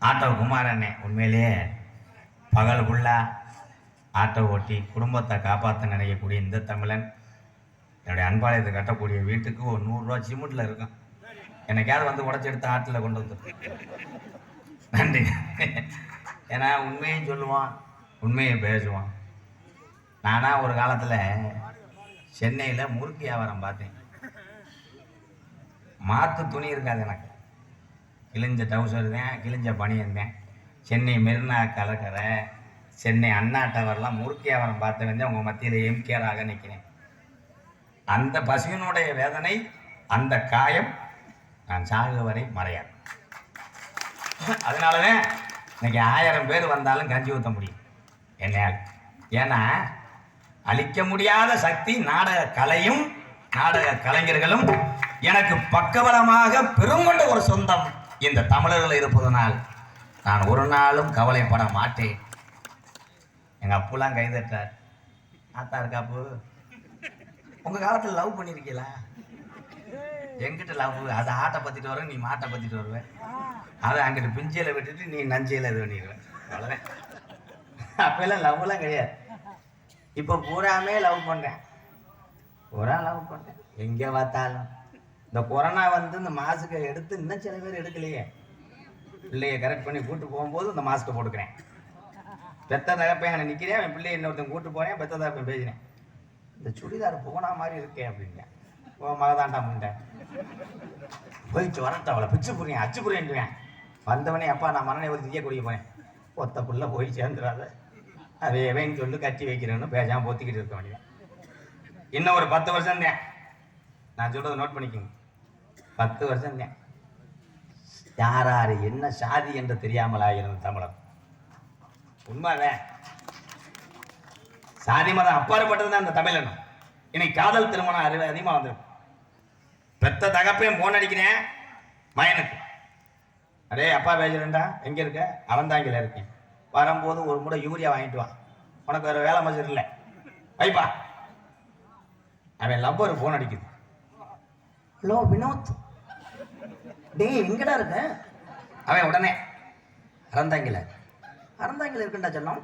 Auto குமாரண்ணே உண்மையிலேயே பகல் ஃபுல்லாக ஆட்டோ ஓட்டி குடும்பத்தை காப்பாற்ற நினைக்கக்கூடிய இந்த தமிழன் என்னுடைய அன்பாலயத்தை கட்டக்கூடிய வீட்டுக்கு ஒரு 100 ரூபா சிமெண்ட்டில் இருக்கும். என்னைக்காவது வந்து உடச்சி எடுத்து ஆட்டில் கொண்டு வந்து நன்றி. ஏன்னா உண்மையும் சொல்லுவான், உண்மையை பேசுவான். நானாக ஒரு காலத்தில் சென்னையில் முறுக்கு வியாபாரம் பார்த்தேன். மாற்று துணி இருக்காது எனக்கு. கிழிஞ்ச டவுசர் இருந்தேன், கிழிஞ்ச பனி இருந்தேன். சென்னை மெரினா கடற்கரை, சென்னை அண்ணா டவர்லாம் முறுக்கு வியாபாரம் பார்த்து வந்து உங்கள் மத்தியில் எம்கேராக நிற்கிறேன். அந்த பசியனுடைய வேதனை, அந்த காயம் நான் சாகு வரை மறையாது. அதனாலதான் இன்னைக்கு 1000 பேர் வந்தாலும் கஞ்சி ஊற்ற முடியும் என்னையால். ஏன்னா அழிக்க முடியாத சக்தி நாடக கலையும் நாடக கலைஞர்களும் எனக்கு பக்கபலமாக பெருங்கொண்ட ஒரு சொந்தம் இந்த தமிழர்கள் இருப்பதனால் நான் ஒரு நாளும் கவலைப்பட மாட்டேன். எங்கள் அப்புலாம் கைதட்டார். ஆத்தா இருக்காப்பு, உங்கள் காலத்தில் லவ் பண்ணியிருக்கீங்களா? எங்கிட்ட லவ், அதை ஆட்டை பற்றிட்டு வருவேன், நீ மாட்டை பற்றிட்டு வருவேன். அதை அங்கிட்ட பிஞ்சியில் விட்டுட்டு நீ நஞ்சியில் இது பண்ணிடுவேன். அவ்வளோதான். அப்பெல்லாம் லவ்லாம் கிடையாது. இப்போ பூராமே லவ் பண்ணுறேன், பூரா லவ் பண்ணுறேன். எங்கே பார்த்தாலும் இந்த கொரோனா வந்து இந்த மாஸ்க்கை எடுத்து இன்னும் சில பேர் எடுக்கலையே. பிள்ளையை கரெக்ட் பண்ணி கூப்பிட்டு போகும்போது இந்த மாஸ்க்கை போட்டுக்கிறேன். பெத்த தகப்பையன் அங்கே நிற்கிறேன், என் பிள்ளையை இன்னொருத்தன் கூப்பிட்டு போகிறேன், பெத்த தகப்பையன் பேசினேன். இந்த சுடிதார் போனா மாதிரி இருக்கேன் அப்படின்ட்டேன். ஓ மகதாண்டா முண்டேன், போயிட்டு வரட்ட அவளை பிச்சு புரியும் அச்சு புரியன்ட்டுவேன். வந்தவனே அப்பா நான் மரணை ஒரு திங்க குடிக்க போனேன். ஒத்த புள்ள போய் சேர்ந்துடாத, அவையவேன்னு சொல்லி கட்டி வைக்கிறேன்னு பேசாமல் போத்திக்கிட்டு இருக்க வேண்டியதான். இன்னும் ஒரு 10 வருஷம் தான். நான் சொல்றதை நோட் பண்ணிக்கோங்க. 10 வருஷம் தான். யார் யார் என்ன சாதி என்று தெரியாமல் ஆகிறது தமிழன். உண்மைதான். சாதி மதம் அப்பாற்பட்டது தான் இந்த தமிழன். இன்னைக்கு காதல் திருமணம் அதிகமாக வந்துடும். பெத்த தகப்பையும் போன் அடிக்கிறேன் மயனுக்கு, அடே அப்பா பேசுறேன்டா, எங்கே இருக்க? அவன்தாங்கில இருக்கேன், வரும்போது ஒரு முறை யூரியா வாங்கிட்டு வா, உனக்கு வேறு வேலை மசூர் இல்லை வைப்பா. அவன் லவ்வர் போன் அடிக்குது. ஹலோ வினோத், டே எங்கடா இருக்க? அவன் உடனே அறந்தாங்கில இருக்குண்டா சொன்னோம்,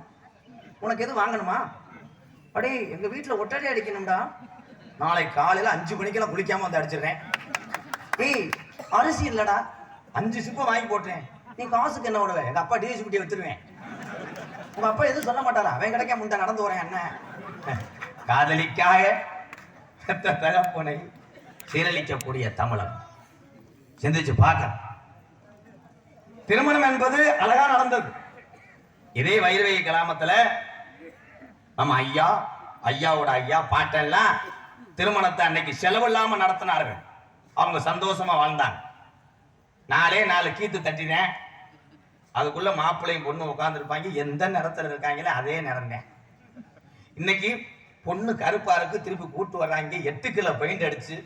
உனக்கு எதுவும் வாங்கணுமா? அடே எங்க வீட்டில் ஒட்டடை அடிக்கணும்டா, நாளை காலையில் 5 மணிக்கெல்லாம் குளிக்காம வந்து அடிச்சிடுறேன். ஏய் அரிசி இல்லடா, 5 சிப்பை வாங்கி போட்டுறேன், நீ காசுக்கு என்ன விடுவேன்? எங்க அப்பா டிஎஸ் குட்டியை வச்சிருவேன். உங்க அப்பா எதுவும் சொல்ல மாட்டாரா? அவன் கிடைக்க முந்தா நடந்து வரேன். என்ன காதலிக்காக தகப்பனை சீரழிக்கக்கூடிய தமிழன் சிந்திச்சு பார்க்க. திருமணம் என்பது அழகா நடந்தது. இதே வைரவை கிராமத்துல நம்ம ஐயாவோட ஐயா பாட்டெல்லாம் திருமணத்தை அன்னைக்கு செலவு இல்லாம நடத்தினார்கள். அவங்க சந்தோஷமா வாழ்ந்தாங்க. 4 கீத்து தட்டினேன், அதுக்குள்ள மாப்பிள்ளையும் பொண்ணு உட்காந்துருப்பாங்க. எந்த நிறத்துல இருக்காங்களே அதே நிறம் தான். இன்னைக்கு பொண்ணு கருப்பா இருக்கு, திருப்பி கூட்டு வர்றாங்க 8 கிலோ பெயிண்ட் அடிச்சு.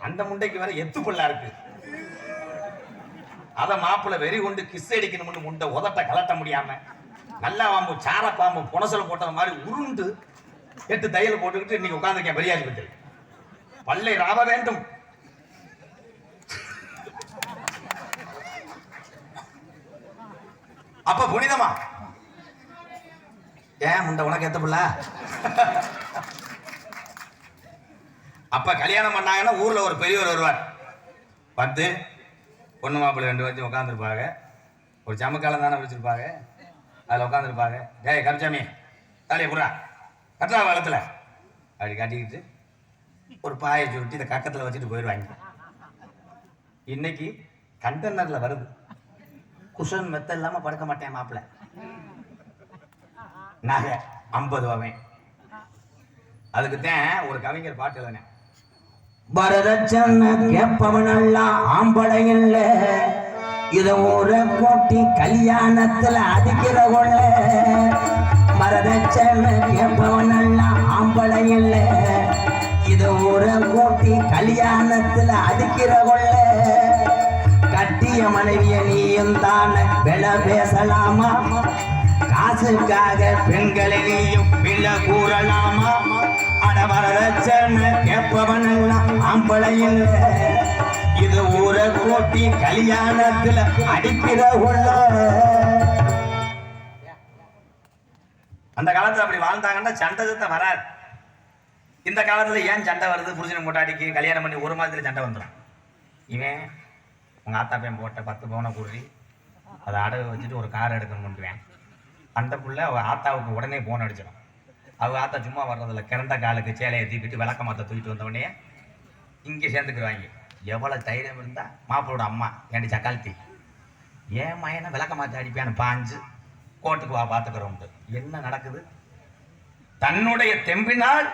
அந்த முண்டைக்கு வேற எத்து புள்ளா இருக்கு. அத மாப்பிள்ளை வெறி கொண்டு கிஸ் அடிக்கணும்னு முண்டை உதட்ட கலட்ட முடியாம நல்லா பாம்பு சார பாம்பு புனசல போட்டது மாதிரி உருண்டு 8 தையல் போட்டுக்கிட்டு இன்னைக்கு உட்காந்துருக்கேன் பெரியாஜி பத்தி. பல்லை ராவ வேண்டும். அப்ப புனிதமா ஏன் முண்டை உனக்கு எத்த பிள்ள? அப்ப கல்யாணம் பண்ணாங்கன்னா ஊர்ல ஒரு பெரியவர் வருவார். 10 பொண்ணு மாப்பிள்ளை 2 வச்சு உட்காந்துருப்பாங்க. ஒரு ஜமக்காலம் தானே வச்சிருப்பாங்க, அதில் உட்காந்துருப்பாங்க. டேய் கருச்சாமி தலையை புறா கட்டா காலத்தில் அப்படி கட்டிக்கிட்டு ஒரு பாயை சுருட்டி இந்த கக்கத்தில் வச்சுட்டு போயிடுவாங்க. இன்னைக்கு கண்டெய்னரில் வருது. குஷன் மெத்த இல்லாமல் படுக்க மாட்டேன் மாப்பிள்ளை. நகை 50 ரூபாவே. அதுக்குத்தான் ஒரு கவிஞர் பாட்டு எழுதினேன். வரதட்சணை கேட்பவனெல்லாம் ஆம்பளை இல்லை, இத ஒரு கோட்டி கல்யாணத்துல அடிக்கிற கொள்ள. வரதட்சணை கேட்பவனெல்லாம் ஆம்பளை இல்லை, இத ஒரு கோட்டி கல்யாணத்துல அடிக்கிற கொள்ள. கட்டிய மனைவிய நீயும் தானே விலை பேசலாமா? காசுக்காக பெண்களை நீயும் விலை கூறலாமா? அட வரதட்சணை கேட்பவனெல்லாம் ஆம்பளை இல்லை, இது ஊரை கூட்டி கல்யாணத்துல அடிப்பிட உள்ள. அந்த காலத்துல அப்படி வாழ்ந்தாங்கன்னா சண்டை சத்தம் வராது. இந்த காலத்துல ஏன் சண்டை வருது? புருஷனை மூட்டாடிக்கு கல்யாணம் பண்ணி ஒரு மாதத்துல சண்டை வந்துடும். இவன் உங்க ஆத்தா பையன் போட்ட 10 பவுனை கூறி அதை அடகு வச்சுட்டு ஒரு கார் எடுக்கணும்னுவேன். அந்த புள்ள அவள் ஆத்தாவுக்கு உடனே போன் அடிச்சிடும். அவள் ஆத்தா சும்மா வர்றதில்ல, கிறந்த காலுக்கு சேலையை தூக்கிட்டு விளக்க மாற்ற தூக்கிட்டு வந்தவொடனே இங்கே சேர்ந்துக்குருவாங்க. எவ்வளோ தைரியம் இருந்தால் மாப்பிளோட அம்மா ஏண்டி சக்கால்த்தி ஏன் மயனை விளக்க மாற்ற அடிப்பான்னு பாஞ்சு கோர்ட்டுக்கு வா பார்த்துக்கிறோம். என்ன நடக்குது? தன்னுடைய தெம்பினால்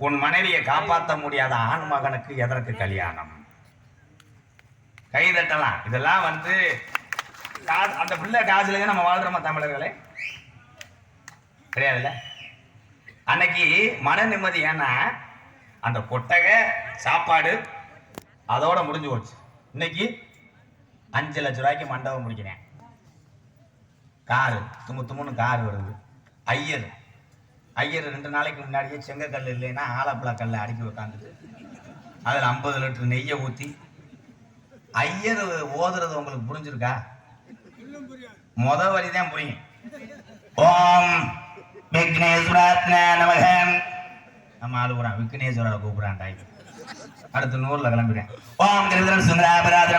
உன் மனைவியை காப்பாற்ற முடியாத ஆண் மகனுக்கு எதற்கு கல்யாணம்? கைதட்டலாம். இதெல்லாம் வந்து அந்த பிள்ளை காசுல நம்ம வாழ்றோமா தமிழர்களே? கிடையாதுல்ல. அன்னைக்கு மன நிம்மதி. ஏன்னா அந்த கொட்டகை சாப்பாடு அதோட முடிஞ்சு போச்சு. இன்னைக்கு 5 லட்ச ரூபாய்க்கு மண்டபம் முடிக்கிறேன். காரு தும்முன்னு காரு வருது. ஐயர் 2 நாளைக்கு முன்னாடியே செங்கக்கல் இல்லைன்னா ஆலப்பழ கல்லை அடுக்கி உட்காந்துட்டு அதில் 50 லிட்டர் நெய்யை ஊற்றி ஐயர் ஓதுறது உங்களுக்கு புரிஞ்சிருக்கா? முத வரிதான் புரியும். ஓம் விக்னேஸ்வராத்ன நமகம். நம்ம ஆளு கூறான் விக்னேஸ்வரரை கூப்பிடான் டைம். அடுத்து 100ல கிளம்பிடுறேன். ஓம் கிருதன் சுந்தராபராத்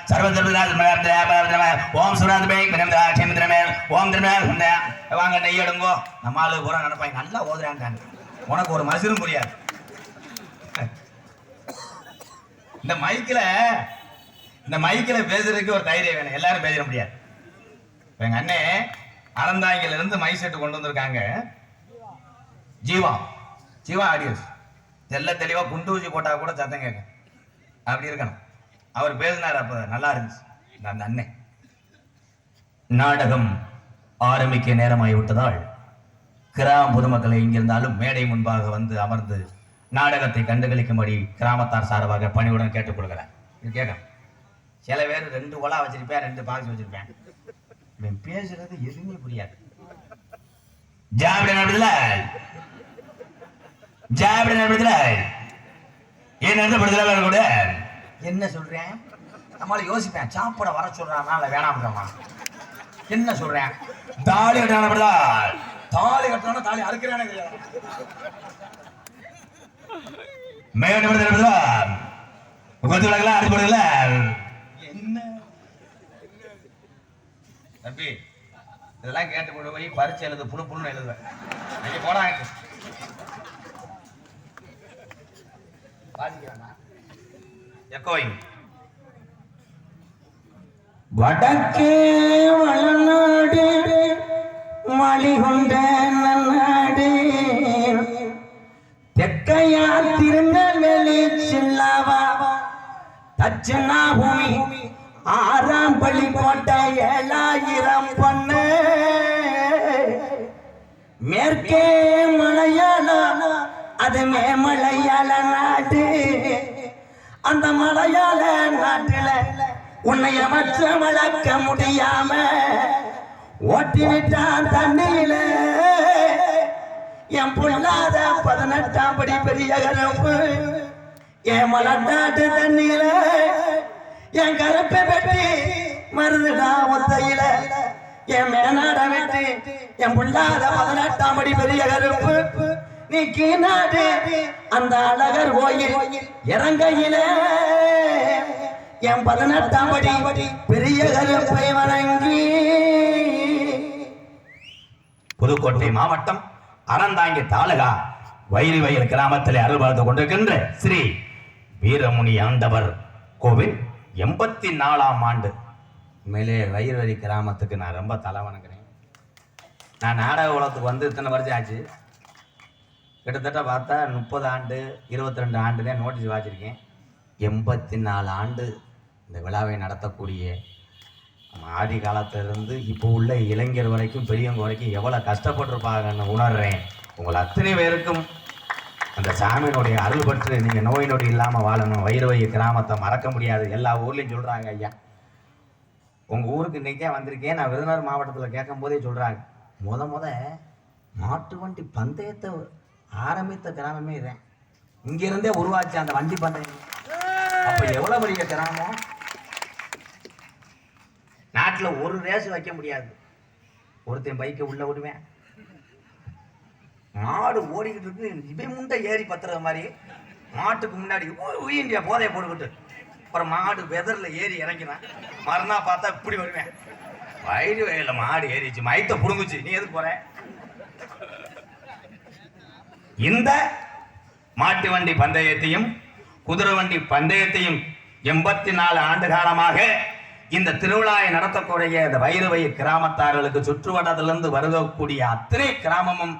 சர்வ ஓம் சுராத் பேக் ஓம் திருமே வாங்க நெய் எடுங்கோ. நம்ம ஆளு பூரா நினைப்பாங்க நல்லா ஓதுறாங்க. உனக்கு ஒரு மசிலும் புரியாது. இந்த மைக்கில் பேசுறதுக்கு ஒரு தைரியம் வேணும். எல்லாரும் பேசிட முடியாது. எங்க அண்ணே அறந்தாங்கில இருந்து மை செட்டு கொண்டு வந்திருக்காங்க. ஜீவா ஆடியோஸ் எல்லாம் தெளிவா குண்டு ஊசி போட்டா கூட சத்தம் கேட்க அப்படி இருக்கணும். அவர் பேசினார், அப்ப நல்லா இருந்துச்சு. அந்த அண்ணே நாடகம் ஆரம்பிக்க நேரமாகி விட்டதால் கிராம பொதுமக்களை இங்கிருந்தாலும் மேடை முன்பாக வந்து அமர்ந்து நாடகத்தை கண்டுகளிக்கும்படி கிராமத்தார் சார்பாக பணியுடன் கேட்டுக்கொள்கிறேன். இது கேட்க சில பேர் 2 ஒலா வச்சிருப்பேன், 2 பாக்ஸ் வச்சிருப்பேன். இவன் பேசுறது எதுவுமே புரியாது. என்ன சொல்றேன்? நம்மளால யோசிப்பேன். சாப்பிட வர சொல்றானா இல்ல வேணாம்? என்ன சொல்றேன்? தாலி கட்டான தாலி கட்டான தாலி அறுக்கிறானே தெரியாது. என்ன தம்பி இதெல்லாம் கேட்டு கொண்டு போய் பரிச்சு எழுது புழுன்னு எழுதுவேன். போனா வடக்கே வளநாடு மலிகொண்ட நன்னாடு தெற்கையா திருநெல்வேலி சில்லாவா தட்சிணா பூமி 6ஆம் பள்ளி கோட்டை 7000 பொண்ணு மேற்கே மலையாளம் அது மேமலையாள நாடு. அந்த மலையாள நாட்டுல உன்னை மற்ற வளர்க்க முடியாம ஓட்டி விட்டான் தண்ணியில என் பொல்லாத 18ஆம் படி பெரிய கருப்பு என் மலநாட்டு தண்ணியில என் கருப்பை வெட்டி மருதுடா ஒத்தையில என் மேனாட வெட்டி என் பொல்லாத 18ஆம் படி பெரிய கருப்பு நீ கீநாடு அந்த அழகர் கோயில் இறங்கையில என் 18ஆம் படி பெரிய கருப்பை வணங்கி. புதுக்கோட்டை மாவட்டம் அறந்தாங்கி தாலுகா வைரிவயல் கிராமத்தில் அருள் பார்த்து கொண்டிருக்கின்ற ஸ்ரீ வீரமுனி ஆண்டவர் கோவில் 84ஆம் ஆண்டு. மேலே வைரவரி கிராமத்துக்கு நான் ரொம்ப தலை வணங்குறேன். நான் நாடக உலகத்துக்கு வந்து இத்தனை வருஷம் ஆச்சு. கிட்டத்தட்ட பார்த்தா 30 ஆண்டு 22 ஆண்டு தான் நோட்டீஸ் வாச்சிருக்கேன். 84 ஆண்டு இந்த விழாவை நடத்தக்கூடிய ஆதி காலத்திலிருந்து இப்போ உள்ள இளைஞர் வரைக்கும் பெரியவங்க வரைக்கும் எவ்வளோ கஷ்டப்பட்டிருப்பாங்கன்னு உணர்றேன். உங்கள் அத்தனை பேருக்கும் அந்த சாமியினுடைய அருள் பெற்று நீங்கள் நோய் நொடி இல்லாமல் வாழணும். வைரவய கிராமத்தை மறக்க முடியாது. எல்லா ஊர்லேயும் சொல்கிறாங்க. ஐயா உங்கள் ஊருக்கு இன்றைக்கே வந்திருக்கேன். நான் விருதுநகர் மாவட்டத்தில் கேட்கும் போதே சொல்கிறாங்க, முத மாட்டு வண்டி பந்தயத்தை ஆரம்பித்த கிராமமே இதேன். இங்கிருந்தே உருவாச்சு அந்த வண்டி பந்தயம். அப்போ பாரம்பரிய கிராமம். நாட்டுல ஒரு ரேஸ் வைக்க முடியாது. ஒருத்தன் பைக்கை உள்ள விடுவேன், மாடு ஓடிக்கிட்டு இருக்கு, இவன் முண்டை ஏறி பத்துறது மாதிரி மாட்டுக்கு முன்னாடி இந்தியா போதைய போட்டுக்கிட்டு அப்புறம் மாடு வெதர்ல ஏறி இறங்கினான். மறுநா பார்த்தா இப்படி வருவேன், வயிறு வயல மாடு ஏறிச்சு, மயத்தை புடுங்குச்சு, நீ எதுக்கு போற? இந்த மாட்டு வண்டி பந்தயத்தையும் குதிரை வண்டி பந்தயத்தையும் 84 ஆண்டு காலமாக இந்த திருவிழாவை நடத்தக்கூடிய இந்த வைரவய கிராமத்தார்களுக்கு சுற்றுவட்டத்திலிருந்து வருகக்கூடிய அத்தனை கிராமமும்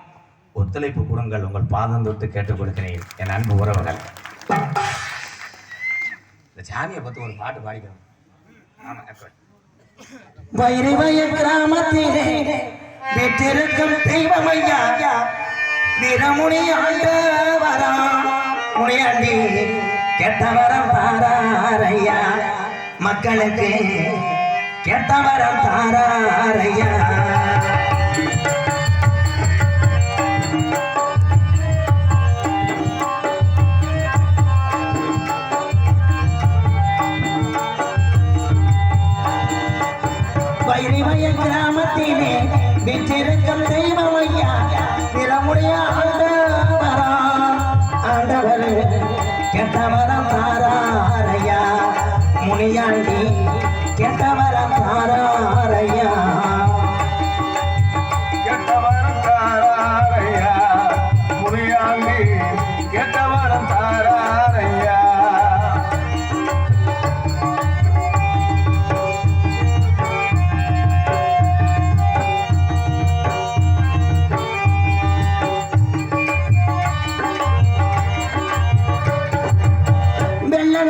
ஒத்துழைப்பு கொடுங்கள், உங்கள் பாதம் தொட்டு கேட்டுக் கொடுக்கிறேன் என் அன்பு உறவுகள். இந்த சாமியை பத்தி ஒரு பாட்டு பாடிக்கிறோம். வைரவய கிராமத்திலே வீட்டிற்கும் தெய்வமையா வீரமுனி ஆண்டவரா முனியாண்டி கெட்டவரம் தாராரையா, மக்களுக்கு கெட்டவரம் தாராரையா. வைரவய கிராமத்திலே வீட்டிற்கும் தெய்வமையா வீரமுடைய ஆண்டவரா ஆண்டவர் கெட்டவரம் தாராரையா முனியாண்டி கெட்டவரம் தாராரையா. கெட்டவரம் தாராரையா முனியாண்டி கெட்டவரம் தாராரையா.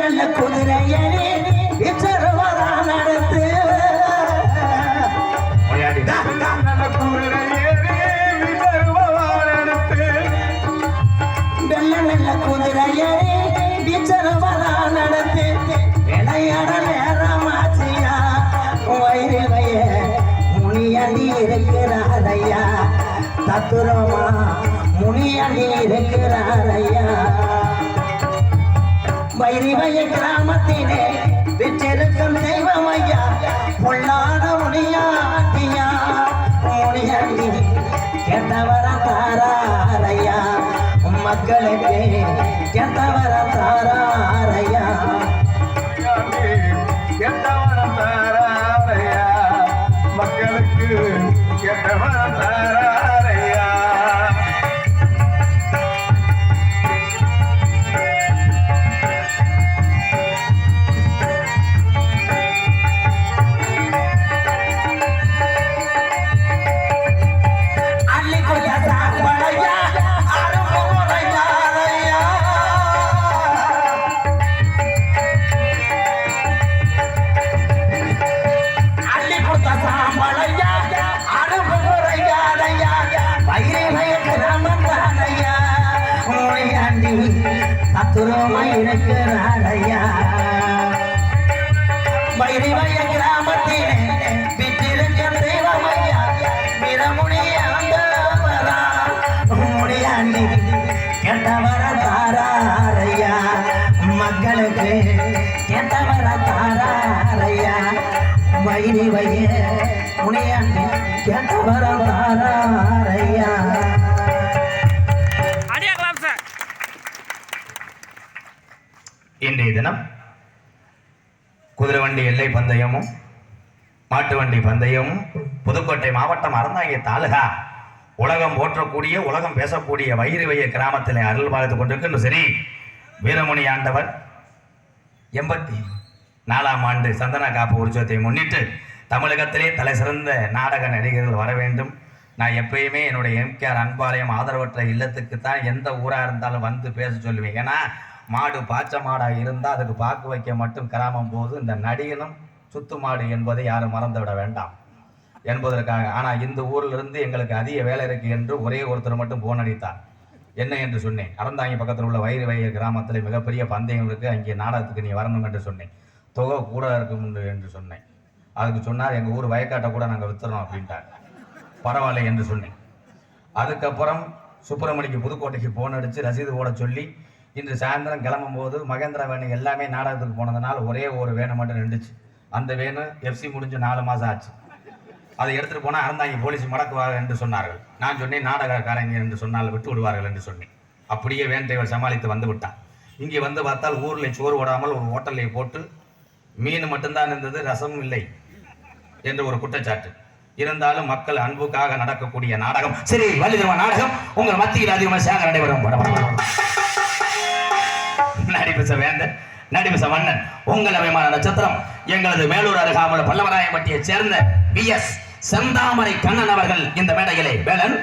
நல்ல குதிரையனே விச்சரவரா நடத்து நல்ல குதிரையேறி விச்சரவரா நடத்து. நல்ல குதிரையனே விச்சரவரா நடத்து. விளையாட நேரமாச்சியா வைரவய முனியண்டி இருக்கிறாரையா, தத்துரமா முனியண்டி இருக்கிறாரையா. வைரவய கிராமத்திலே விற்றிருக்கும் தெய்வமையா பொல்லாத முனியாண்டியா முனியாண்டி கெட்டவர தாராரையா, மக்களுக்கு கெட்டவர தாராரையா. கெட்டவரம் தாராரையா, மக்களுக்கு கெட்டவரம் தாராரையா. இருக்கிறாரையா வைரவய கிராமத்திலே வீட்டிற்கும் தெய்வமையா வீரமுனி ஆண்டவரா முனியாண்டி கெட்டவர தாராரையா, மக்களுக்கு கெட்டவர தாராரையா. வைரவய முனியாண்டி கெட்டவர தாராரையா. இன்றைய தினம் குதிரை வண்டி எல்லை பந்தயமும் மாட்டு வண்டி பந்தயமும் புதுக்கோட்டை மாவட்டம் அறந்தாங்கி தாலுகா உலகம் போற்றக்கூடிய உலகம் பேசக்கூடிய வைரவய கிராமத்தில் அருள் பார்த்து கொண்டிருக்கின்ற சரி வீரமுனி ஆண்டவர் 84ஆம் ஆண்டு சந்தன காப்பு உற்சவத்தை முன்னிட்டு தமிழகத்திலே தலை சிறந்த நாடக நடிகர்கள் வர வேண்டும். நான் எப்பயுமே என்னுடைய எம்கேஆர் அன்பாலயம் ஆதரவற்ற இல்லத்துக்கு தான் எந்த ஊராக இருந்தாலும் வந்து பேச சொல்லுவேன். ஏன்னா மாடு பாச்ச மாடாக இருந்தால் அதுக்கு பாக்கு வைக்க மட்டும் கிராமம் போது இந்த நடிகனும் சுத்து மாடு என்பதை யாரும் மறந்துவிட வேண்டாம் என்பதற்காக. ஆனால் இந்த ஊரிலிருந்து எங்களுக்கு அதிக வேலை இருக்கு என்று ஒரே ஒருத்தர் மட்டும் போன் அடித்தார். என்ன என்று சொன்னேன், அறந்தாங்கி பக்கத்தில் உள்ள வைரவய கிராமத்தில் மிகப்பெரிய பந்தயம் இருக்குது, அங்கே நாடகத்துக்கு நீ வரணும் என்று சொன்னேன். தொகை கூட இருக்கும் என்று சொன்னேன். அதுக்கு சொன்னார் எங்கள் ஊர் வயக்காட்டை கூட நாங்கள் வித்துறோம் அப்படின்ட்டார். பரவாயில்லை என்று சொன்னேன். அதுக்கப்புறம் சுப்பிரமணிக்கு புதுக்கோட்டைக்கு போன் அடித்து ரசீது போட சொல்லி இன்று சாயந்தரம் கிளம்பும் போது மகேந்திரா வேணு எல்லாமே நாடகத்துக்கு போனதுனால ஒரே ஒரு வேணு மட்டும் நின்றுச்சு. அந்த வேணு எஃப்சி முடிஞ்சு 4 மாதம் ஆச்சு. அதை எடுத்துகிட்டு போனால் அறந்தாங்க போலீஸ் மடக்குவார்கள் என்று சொன்னார்கள். நான் சொன்னேன் நாடகக்காரங்க என்று சொன்னால் விட்டு விடுவார்கள் என்று சொன்னேன். அப்படியே வேண்டைவர் சமாளித்து வந்து விட்டான். இங்கே வந்து பார்த்தால் ஊரில் சோறு ஓடாமல் ஒரு ஹோட்டலை போட்டு மீன் மட்டும்தான் இருந்தது, ரசமும் இல்லை என்று ஒரு குற்றச்சாட்டு. இருந்தாலும் மக்கள் அன்புக்காக நடக்கக்கூடிய நாடகம் சரி வள்ளிதர்ம நாடகம் உங்கள் மத்தியில் அதிகமாக நடைபெறும். நடிபச வேந்தன் நடிபச மன்னன் உங்கள் அபிமான நட்சத்திரம் எங்களது மேலூர் அருகாமல் பல்லவராயம்பட்டியை சேர்ந்த BS செந்தாமரை கண்ணன் அவர்கள் இந்த மேடையிலே வேடன்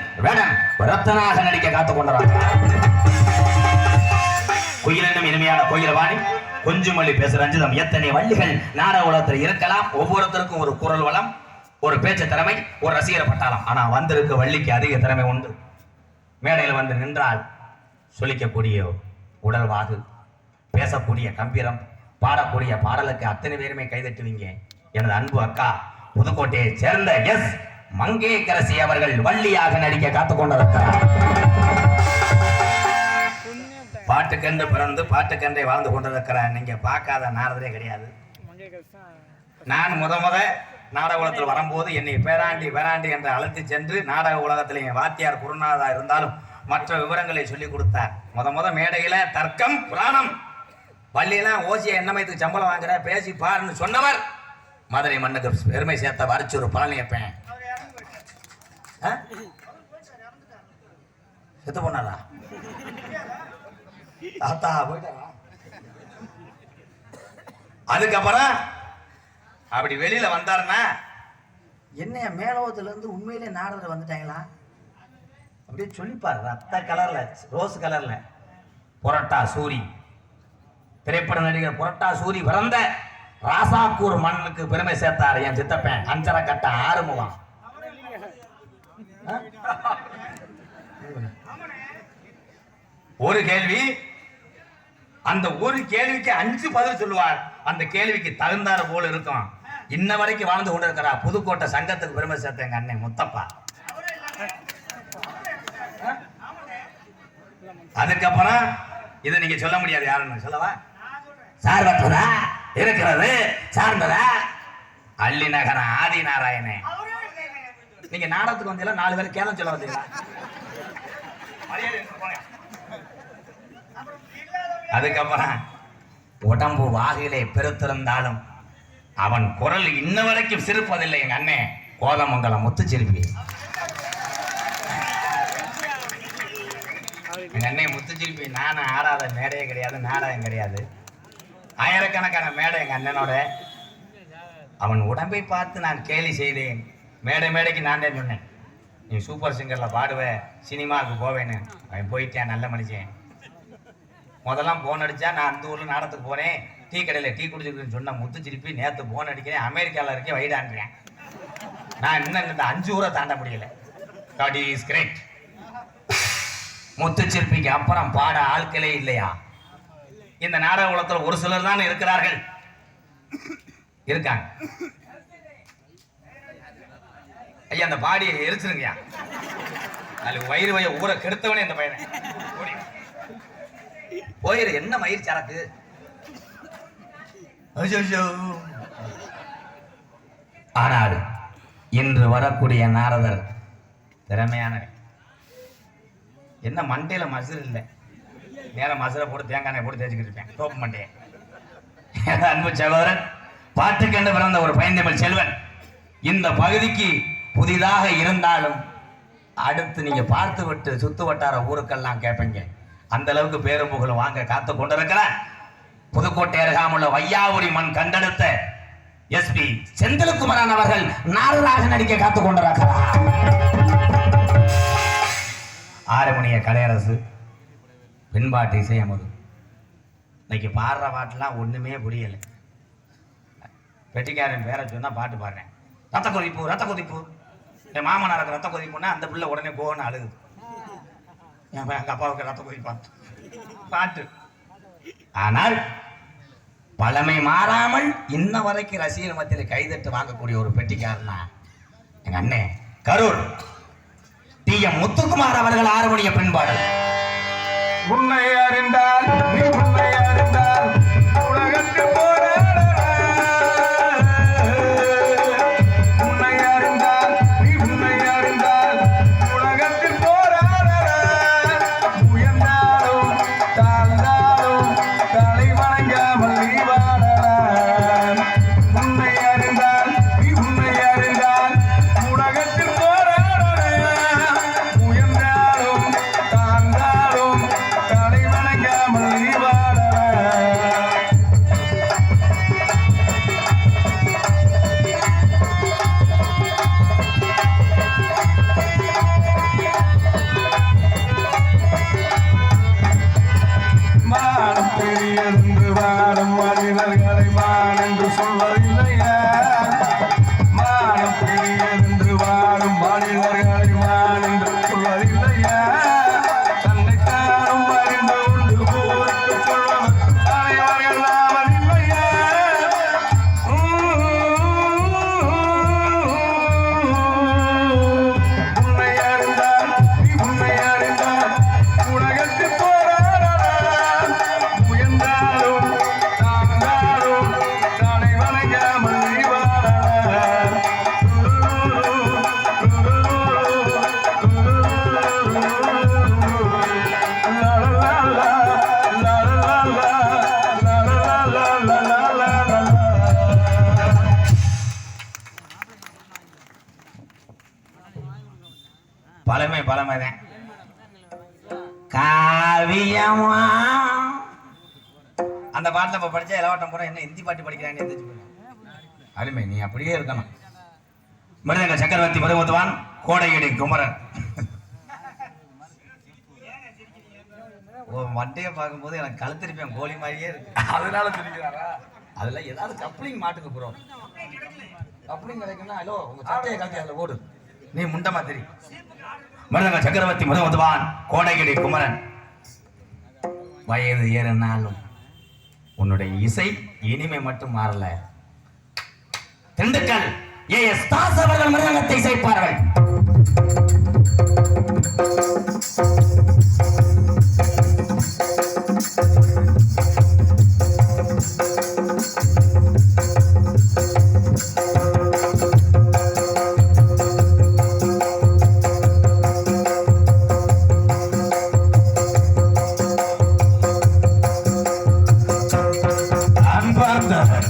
ரத்தனாக நடிக்க காத்துக் கொண்டார்கள். குயிலினும் இனிமையான கோயிலவாணி கொஞ்சமொழி பேசுற ரஞ்சிதம் எத்தனை வள்ளிகள் நாடக உலகத்தில் இருக்கலாம். ஒவ்வொருத்தருக்கும் ஒரு குரல் வளம், ஒரு பேச்சு திறமை, ஒரு ரசிகர் பட்டாளம். ஆனா வந்திருக்க வள்ளிக்கு அதிக திறமை உண்டு. மேடையில் வந்து நின்றால் சொல்லிக்கக்கூடிய உடல்வாகு, பேசக்கூடிய கம்பீரம், பாடக்கூடிய பாடலுக்கு அத்தனை பேருமே கைதட்டுவீங்க. எனது அன்பு அக்கா புதுக்கோட்டையை சேர்ந்த எஸ் மங்கேக்கரசி அவர்கள் வள்ளியாக நடிக்க காத்துக்கொண்டிருக்கிறார். பாட்டுக்கென்று பிறந்து பாட்டுக்கென்றே வாழ்ந்து கொண்டிருக்கிறார். நீங்க பார்க்காத நாரதரே கிடையாது. நான் முத நாடக உலகத்தில் வரும்போது என்னை பேராண்டி என்று அழைத்து சென்று நாடக உலகத்தில் என் வாத்தியார் குருநாதா இருந்தாலும் மற்ற விவரங்களை சொல்லிக் கொடுத்தார். முத மேடையில தர்க்கம் புராணம் வள்ளியெல்லாம் ஓசிய எண்ணமயத்துக்கு சம்பளம் வாங்குற பேசி பாருன்னு சொன்னவர் மதுரை மண்ணுக்கு பெருமை சேர்த்த வரிச்சொரு பழனியப்பேன். செத்து போனாரா? தாத்தா போயிட்டாரா? அதுக்கப்புறம் அப்படி வெளியில வந்தாருன்னா என்ன மேலோகத்துல இருந்து உண்மையிலே நாரதர் வந்துட்டாங்களா அப்படியே சொல்லிப்பாரு. ரத்த கலர்ல ரோஸ் கலர்ல புரட்டா சூரி திரைப்பட நடிகர் புரட்டா சூரி பிறந்த ராசாக்கூர் மண்ணுக்கு பெருமை சேர்த்தாரு என் சித்தப்பேன் அஞ்சரை கட்ட ஆறுமுகம். ஒரு கேள்வி, அந்த ஒரு கேள்விக்கு 5 பதில் சொல்லுவார். அந்த கேள்விக்கு தகுந்தாறு போல இருக்கும். இன்ன வரைக்கும் வாழ்ந்து கொண்டிருக்கிறா புதுக்கோட்டை சங்கத்துக்கு பெருமை சேர்த்த எங்க அண்ணன் முத்தப்பா. அதுக்கப்புறம் இதை நீங்க சொல்ல முடியாது. யாருன்னு சொல்லவா? சார்பற்றதா இருக்கிறது சார்ந்ததா அள்ளி நகர ஆதி நாராயணே. நீங்க நாடகத்துக்கு வந்தீங்களா? 4 பேர் கேளம் சொல்ல வந்தீங்களா? அதுக்கப்புறம் உடம்பு வாகிலே பெருத்திருந்தாலும் அவன் குரல் இன்ன வரைக்கும் சிரிப்பதில்லை. எங்க அண்ணன் கோதமங்கலம் முத்துச்சிருப்பி. எங்க அண்ணன் முத்துச்சிருப்பி நானும் ஆடாத மேடையே கிடையாது, நாடகம் கிடையாது. ஆயிரக்கணக்கான மேடை எங்க அண்ணனோட. அவன் உடம்பை பார்த்து நான் கேலி செய்தேன். மேடைக்கு நான் தான் சொன்னேன், நீ சூப்பர் சிங்கர்ல பாடுவ, சினிமாவுக்கு போவேன்னு. அவன் போயிட்டேன், நல்ல மனுஷன். முதல்லாம் போன் அடிச்சா நான் அந்த ஊர்ல நாடகத்துக்கு போறேன், டீ கடையில் டீ குடிச்சிருக்குன்னு சொன்ன முத்துச்சிருப்பி நேற்று போன் அடிக்கிறேன், அமெரிக்காவில் இருக்கேன், வைடான்றேன். நான் இன்னும் இந்த 5 ஊரை தாண்ட முடியல. God is great. முத்துச்சிருப்பிக்கு அப்புறம் பாட ஆட்களே இல்லையா? இந்த நாடக உலகத்தில் ஒரு சிலர் தான் இருக்கிறார்கள், இருக்காங்க. ஐயா அந்த பாடியை எரிச்சிருங்கய்யா, அது வயிறு வய ஊரை கெடுத்தவனே இந்த பையனை. போயிரு, என்ன மயிர் சரக்கு. ஆனால் இன்று வரக்கூடிய நாரதர் திறமையானவன். என்ன மண்டையில மசுறு இல்லை, நேரம் மசுரை போட்டு தேங்காய் போட்டு தேய்ச்சிக்கிட்டு இருப்பேன் தோப்பு மண்டையை. அன்பு சகோதரன், பாட்டுக்கென்று பிறந்த ஒரு பைந்தமிழ் செல்வன். இந்த பகுதிக்கு புதிதாக இருந்தாலும் அடுத்து நீங்க பார்த்து விட்டு சுத்து வட்டார ஊருக்கெல்லாம் கேட்பீங்க. அந்த அளவுக்கு பேரும் புகழும் வாங்க காத்து கொண்டிருக்கிற புதுக்கோட்டை அருகாமுள்ள வையாபுரி மண் கண்டெடுத்த SP செந்தில்குமரன் அவர்கள் நாரதராக நடிக்க காத்துக் கொண்டிருக்கிறார். 6 மணிய கலையரசு பின்பாட்டு இசையமது. இன்னைக்கு பாடுற பாட்டுலாம் ஒண்ணுமே புரியல. வெட்டிக்காரன் பேரை சொன்னா பாட்டு பாடுறேன், ரத்த கொதிப்பு. என் மாமனாருக்கு ரத்த கொதிப்புன்னா அந்த பிள்ளை உடனே போகணும்னு அழுகுது. எங்க அப்பாவுக்கு ரத்த கொதிப்பா பாட்டு. ஆனால் பழமை மாறாமல் இன்ன வரைக்கும் ரசிகர் மத்தியில் கைதட்டு வாங்கக்கூடிய ஒரு பெட்டிக்காரனா எங்க அண்ணன் கரூர் TM முத்துக்குமார் அவர்கள் 6 மணிய பின்பாடு. உன்னை அறிந்தால் நீ உன்னை அறிந்தால் உலகத்தில் உன்னை அறிந்தால் நீ உன்னை அறிந்தால் உலகத்தில் உயர்ந்தாலும் தாழ்ந்தாலும் தலை வணங்காமல் நீ வாழலாம் உன்னை அறிந்தால் நீ உன்னை அறிந்தால் உலகத்தில் உயர்ந்தாலும் தாழ்ந்தாலும் தலை வணங்காமல் நீ வாழலாம் மானம் பெரியென்று வாழும் மனிதர்களை மான் என்று சொல்வதில்லையா மானம் பெரியென்று வாழும் மனிதர்களை மான் என்று சொல்வதில்லையா தன்னைத்தானும் அறிந்து கொண்டு போருக்கு சொல்வவர் தலைவர்கள் ஆவதில்லையா உன்னை அறிந்தால் நீ உன்னை அறிந்தால் உலகத்தில் உயர்ந்தாலும் தாழ்ந்தாலும் தலை வணங்காமல் நீ வாழலாம் பழமைதான் காவியமா அந்த பாட்டில் இப்போ படித்தா இளவட்டம் பூரா என்ன ஹிந்தி பாட்டு படிக்கிறான்னு எந்திரிச்சு அருமை நீ அப்படியே இருக்கணும் மிருதங்க சக்கரவர்த்தி மருமத்துவான் கோடையடி குமரன் ஓ மட்டையை பார்க்கும்போது எனக்கு கழுத்திருப்பேன் கோழி மாதிரியே இருக்கு அதனால சொல்லிக்கிறாரா அதில் ஏதாவது கப்ளிங் மாட்டுக்கு போகிறோம் கப்ளிங் கிடைக்குன்னா ஹலோ உங்கள் சட்டையை கழட்டி அதில் ஓடு நீ முண்டமா தெரி மிருதங்க சக்கரவர்த்தி மருமத்துவான் கோடையடி குமரன் வயது ஏறினாலும் உன்னுடைய இசை இனிமை மட்டும் மாறல திண்டுக்கல் ஏஎஸ் தாஸ் அவர்கள் மிருதங்கத்தை இசைப்பார்கள் அன்பார்ந்தவர்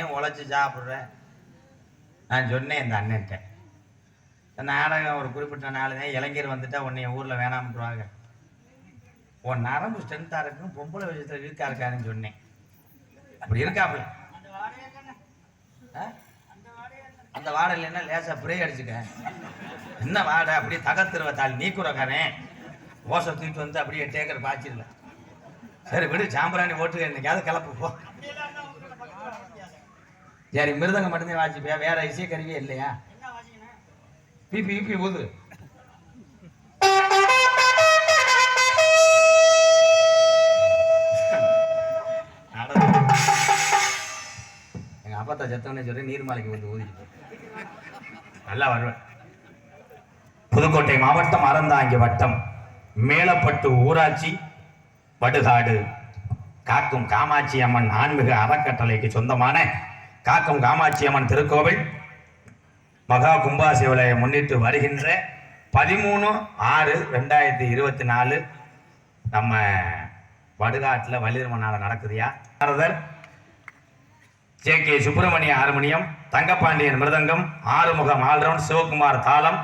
ஏன் உழைச்சி சாப்பிட்ற? நான் சொன்னேன் இந்த அண்ணன்ட்ட, நாடகம் ஒரு குறிப்பிட்ட நாள் தான் இளைஞர் வந்துட்டா உன்னைய ஊரில் வேணாம்ட்டுருவாங்க, உன் நரம்பு ஸ்ட்ரென்த்தாக இருக்கும், பொம்பளை விஷயத்தில் வீக்காக இருக்காருன்னு சொன்னேன். அப்படி இருக்காப்புல. அந்த வாடை இல்லைன்னா லேசாக பிரே அடிச்சுக்க. என்ன வாடை அப்படியே தகத்திருவத்தாள் நீக்குறக்கானே ஓசை தூக்கிட்டு வந்து அப்படியே டேக்கர் பாய்ச்சிடல. சரி விடு, சாம்பிராணி ஓட்டு என்னைக்காவது கிளப்பு போ. சரி மிருதங்க மட்டும்தான் வாசிப்பியா, வேற இசை கருவியே இல்லையா? பிபி பிபி ஊது. எங்க அப்பா சத்தவனே சொல்லி நீர்மாலைக்கு வந்து ஊதிட்டு நல்லா வருவேன். புதுக்கோட்டை மாவட்டம் அறந்தாங்கி வட்டம் மேலப்பட்டு ஊராட்சி வடுகாடு காக்கும் காமாட்சி அம்மன் ஆன்மீக அறக்கட்டளைக்கு சொந்தமான காக்கும் காமாட்சி அம்மன் திருக்கோவில் மகா கும்பாசிவலை முன்னிட்டு வருகின்ற 13/6/2024 நம்ம வடுகாட்டில் வள்ளிருமனால நடக்குதுயா. நாரதர், ஜே.கே. சுப்பிரமணிய ஹார்மோனியம், தங்கப்பாண்டியன் மிருதங்கம், ஆறுமுகம் ஆல்ரவுண்ட், சிவகுமார் தாளம்,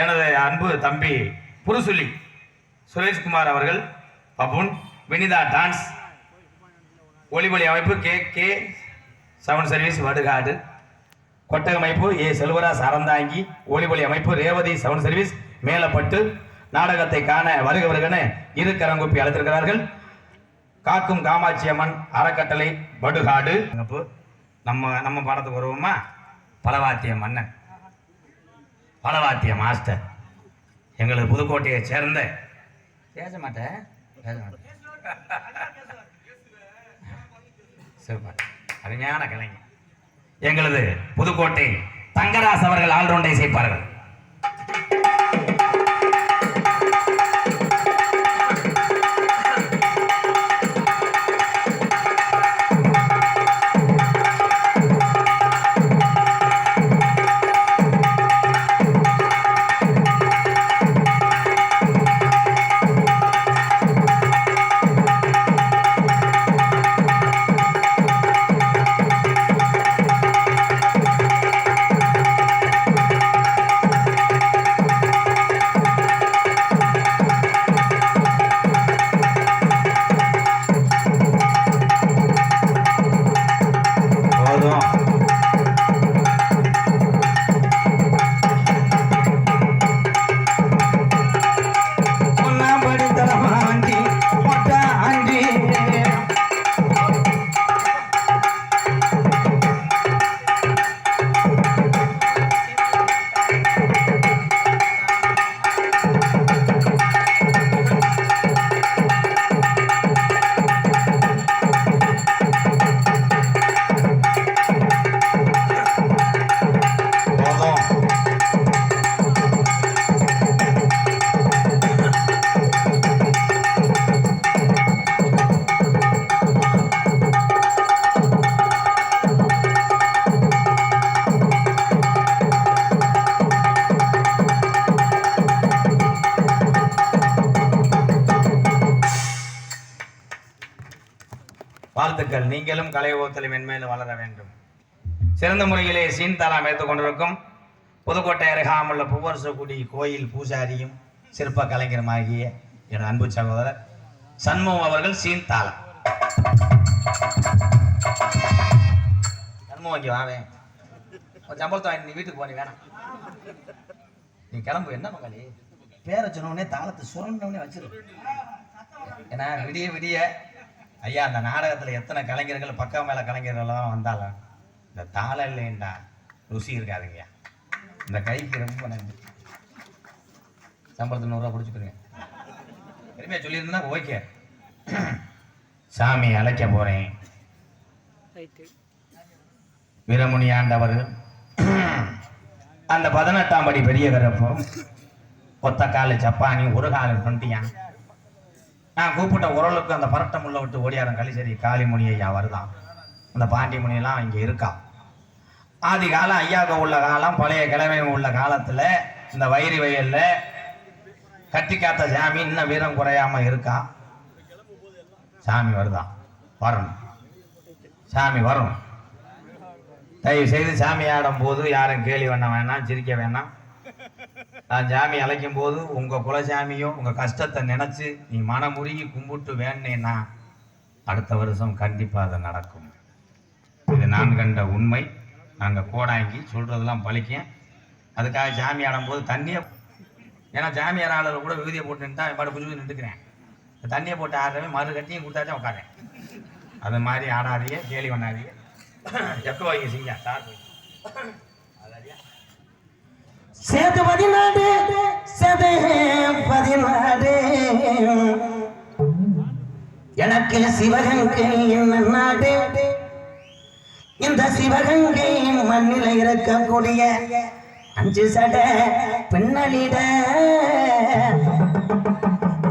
எனது அன்பு தம்பி புருசுலி சுரேஷ்குமார் அவர்கள் பபுன், வினிதா டான்ஸ், ஒளிபொலி அமைப்பு கே சவுண்ட் சர்வீஸ் வடுகாடு, கொட்டக அமைப்பு ஏ செல்வராஜ் அறந்தாங்கி, ஒளிபொலி அமைப்பு ரேவதி சவுண்ட் சர்வீஸ் மேலப்பட்டு. நாடகத்தை காண வருகவர்களென இரு கரங்குப்பி அழைத்திருக்கிறார்கள். காக்கும் காமாட்சி அம்மன் அறக்கட்டளை வடுகாடு. நம்ம பாடத்துக்கு வருவோமா? பலவாத்திய மன்னன், பலவாத்திய மாஸ்டர், எங்களது புதுக்கோட்டையை சேர்ந்த பேச மாட்டேன் அருமையான கலைஞர் எங்களது புதுக்கோட்டை தங்கராஸ் அவர்கள் ஆல்ரவுண்டை சேர்ப்பார்கள். வாழ்த்துக்கள். நீங்களும் கலை ஓகத்தில் மென்மேலும் வளர வேண்டும். சிறந்த முறையிலே சீன்தாளம் அமைத்துக் கொண்டிருக்கும் புதுக்கோட்டை அருகாமுள்ள புவர்சகுடி கோயில் பூசாரியும் சிற்ப கலைஞருமாகிய என் அன்பு சகோதரர் சண்முகம் அவர்கள் சீன்தாளம். சண்முகம் இங்கே வாவேன், சம்பளத்தை வாங்கி நீ வீட்டுக்கு போனி வேணாம், நீ கிளம்பு. என்ன மகளே பேரை சொன்னோடனே தாளத்தை சுரண்டோடனே வச்சிரு. ஏன்னா விடிய விடிய ஐயா அந்த நாடகத்தில் எத்தனை கலைஞர்கள் பக்கம் மேலே கலைஞர்கள்லாம் வந்தாலும் இந்த தாளம் இல்லைண்டா ருசி இருக்காதுங்கய்யா. இந்த கைக்கு ரொம்ப நன்றி. சம்பளத்தை 100 ரூபா பிடிச்சிக்கிறீங்க. பெருமையாக சொல்லியிருந்தா ஓகே. சாமி அழைக்க போகிறேன். வீரமுனி ஆண்டவர் அந்த 18ஆம் படி பெரிய கரப்பும் கொத்த காலு சப்பானி ஒரு காலு 20 நான் கூப்பிட்ட உரலுக்கு அந்த பரட்டை முள்ள விட்டு ஓடியாரம் கலிசரி காளிமுனி ஐயா வருதான். அந்த பாண்டி முனியெல்லாம் இங்கே இருக்கா. ஆதி காலம் ஐயாவுக்கு உள்ள காலம், பழைய கிழமை உள்ள காலத்தில் இந்த வைரி வயலில் கட்டி காத்த சாமி இன்னும் வீரம் குறையாம இருக்கா. சாமி வருதான், வரணும், சாமி வரணும். தயவு செய்து சாமி ஆடும் போது யாரும் கேலி பண்ண வேணாம், சிரிக்க வேணாம். நான் சாமி அழைக்கும் போது உங்க குலசாமியோ உங்க கஷ்டத்தை நினைச்சு நீ மனமுருகி கும்பிட்டு வேணேன்னா அடுத்த வருஷம் கண்டிப்பா அது நடக்கும். இது நான் கண்ட உண்மை. நாங்க கோடாங்கி சொல்றதெல்லாம் பழிக்கேன். அதுக்காக சாமி ஆடும்போது தண்ணியை, ஏன்னா சாமியார் ஆளுநர் கூட விகுதியை போட்டுட்டா பாடு புதுசு நின்றுக்கிறேன். தண்ணியை போட்டு ஆடுறவே மறு கட்டியும் கொடுத்தாச்சும் உட்காரேன். அது மாதிரி ஆடாதீங்க, கேலி பண்ணாதீங்க. எப்போ வைங்க செய்ய சார் சேது 14 சேது 14 எனக்கு சிவகங்கை என்ன நாடு. இந்த சிவகங்கை மண்ணில் இருக்கக்கூடிய 5 சட பின்னலிட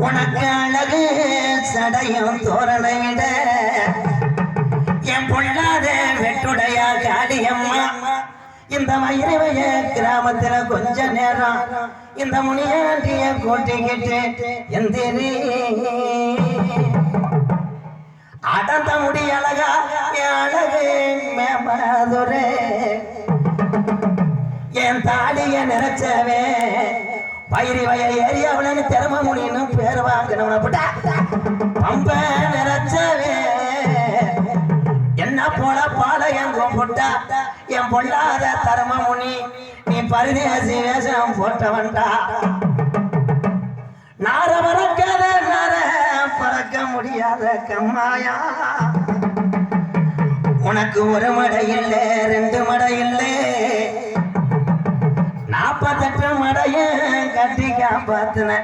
உனக்கு அழகு சடையும் தோரணை விட என் பொல்லாத வெட்டுடைய காளியம்மா இந்த மயிரவைய கிராமத்துல கொஞ்ச நேரம் இந்த முனியாண்டிய கூட்டிக்கிட்டு எந்திரி அடந்த முடி அழகா அழகு மேமதுரே என் தாடிய நிறைச்சவே பயிரி வய ஏரியாவில் திறம முடின்னு பேர் வாங்கினவன போட்டா பம்ப நிறைச்சவே என்ன போல பாளையம் போட்டா என் பொல்லாத தரம முனி நீ பரிதேசி வேஷம் போட்டவன்டா. நார பறக்காத நார பறக்க முடியாத கம்மாயா உனக்கு ஒரு மடை இல்லை 2 மடை இல்லை 48 மடையும் கட்டி காப்பாத்துன